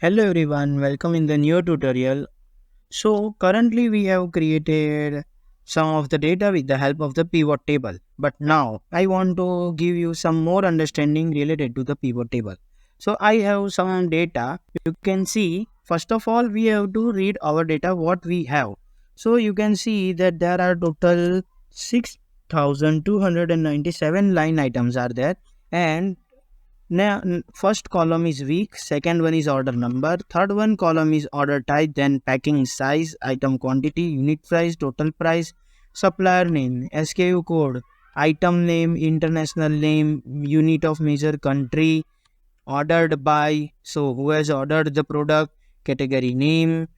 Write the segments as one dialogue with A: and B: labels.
A: Hello everyone, welcome in the new tutorial. So currently we have created some of the data with the help of the pivot table. But now I want to give you some more understanding related to the pivot table. So I have some data. You can see first of all we have to read our data what we have. So you can see that there are total 6297 line items are there, and now, first column is week, second one is order number, third one column is order type, then packing size, item quantity, unit price, total price, supplier name, SKU code, item name, international name, unit of measure, country, ordered by, so who has ordered the product, category name,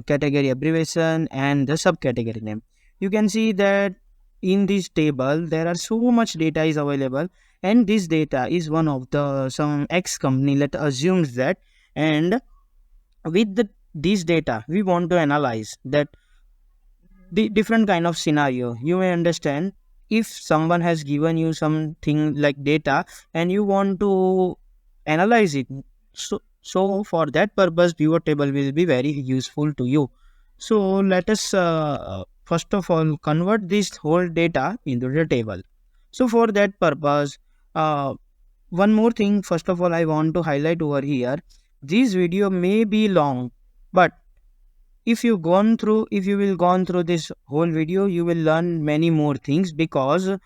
A: category abbreviation, and the subcategory name. You can see that in this table there are so much data is available, and this data is one of the some X company, let assumes that. And with this data we want to analyze that the different kind of scenario. You may understand, if someone has given you something like data and you want to analyze it, so for that purpose pivot table will be very useful to you. So let us first of all convert this whole data into the table. So for that purpose, uh, one more thing first of all I want to highlight over here. This video may be long, but if you will gone through this whole video, you will learn many more things, because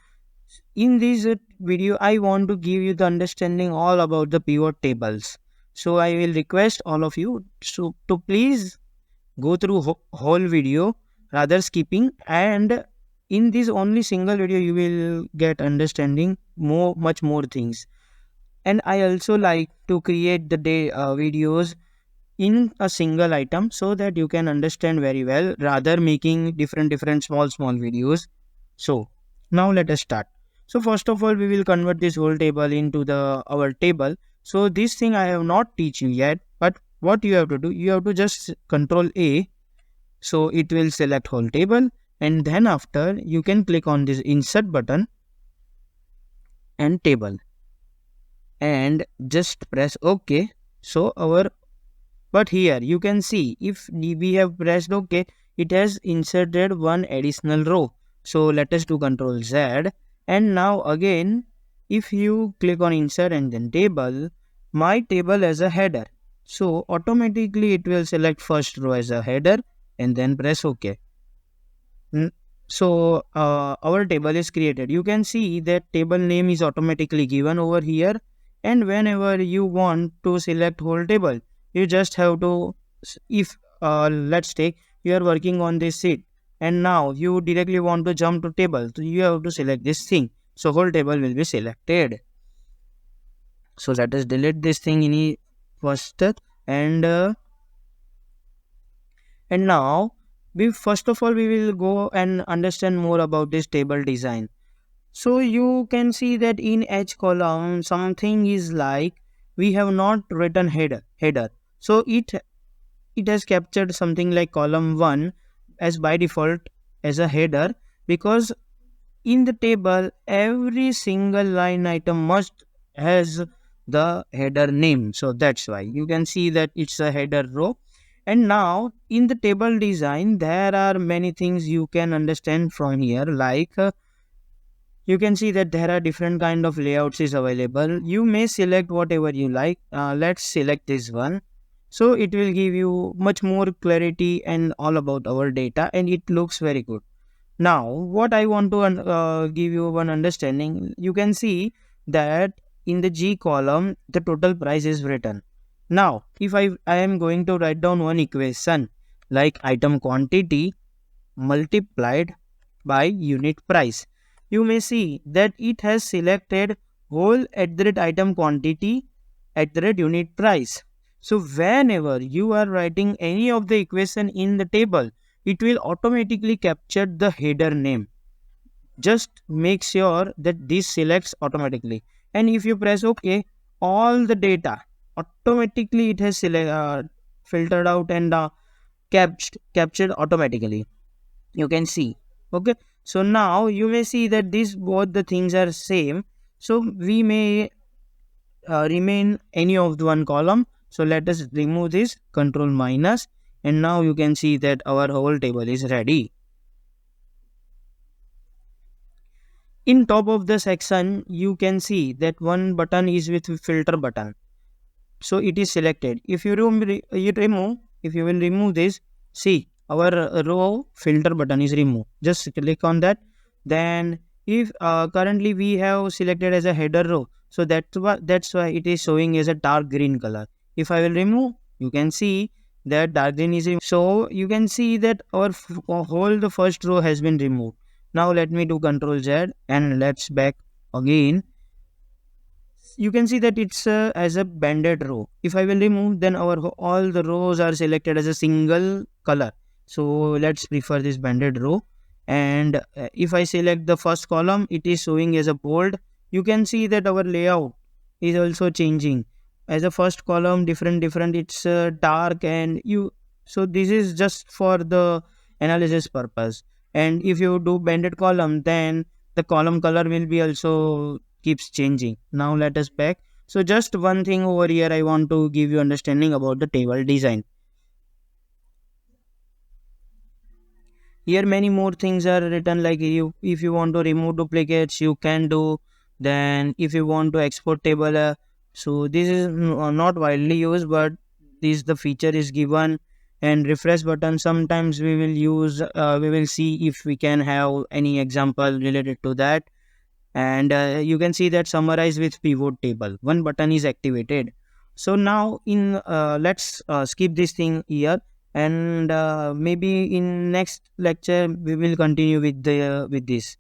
A: in this video I want to give you the understanding all about the pivot tables. So I will request all of you to please go through whole video rather skipping, and in this only single video you will get understanding more much more things. And I also like to create the videos in a single item so that you can understand very well rather making different small videos. So now let us start. So first of all we will convert this whole table into the our table. So this thing I have not teach you yet, but what you have to do, you have to just control A, so it will select whole table, and then after you can click on this insert button and table, and just press OK. So our But here you can see, if we have pressed OK, it has inserted one additional row. So let us do Ctrl Z. And now again, if you click on insert and then table, my table as a header. So automatically it will select first row as a header and then press OK. So our table is created. You can see that table name is automatically given over here, and whenever you want to select whole table, you just have to, if let's take you are working on this sheet and now you directly want to jump to table, so you have to select this thing, so whole table will be selected. So let us delete this thing in first, and and now we first of all we will go and understand more about this table design. So you can see that in each column something is like we have not written header. So it has captured something like column 1 as by default as a header, because in the table every single line item must has the header name. So that's why you can see that it's a header row. And now in the table design there are many things you can understand from here, like you can see that there are different kind of layouts is available. You may select whatever you like. Let's select this one. So it will give you much more clarity and all about our data, and it looks very good. Now what I want to give you one understanding, you can see that in the G column the total price is written. Now if I am going to write down one equation like item quantity multiplied by unit price, you may see that it has selected whole at the rate item quantity at the rate unit price. So whenever you are writing any of the equation in the table, it will automatically capture the header name. Just make sure that this selects automatically, and if you press OK, all the data automatically it has filtered out and captured automatically. You can see. Okay, so now you may see that these both the things are same. So we may remain any of the one column, So let us remove this control minus, and now you can see that our whole table is ready. In top of the section, you can see that one button is with filter button. So it is selected. If you remove, if you will remove this, see our row filter button is removed. Just click on that. Then if currently we have selected as a header row, so that's why it is showing as a dark green color. If I will remove, you can see that dark green is removed. So you can see that our whole the first row has been removed. Now let me do Control Z and let's back again. You can see that it's as a banded row. If I will remove, then our all the rows are selected as a single color. So let's prefer this banded row. And if I select the first column, it is showing as a bold. You can see that our layout is also changing. As a first column, different, it's dark, and you, so this is just for the analysis purpose. And if you do banded column, then the column color will be also keeps changing. Now let us back. So just one thing over here, I want to give you understanding about the table design. Here many more things are written, like you, if you want to remove duplicates, you can do. Then if you want to export table, so this is not widely used, but this the feature is given. And refresh button, sometimes we will use, we will see if we can have any example related to that. And you can see that summarize with pivot table, one button is activated. So now in let's skip this thing here, and maybe in next lecture we will continue with the with this.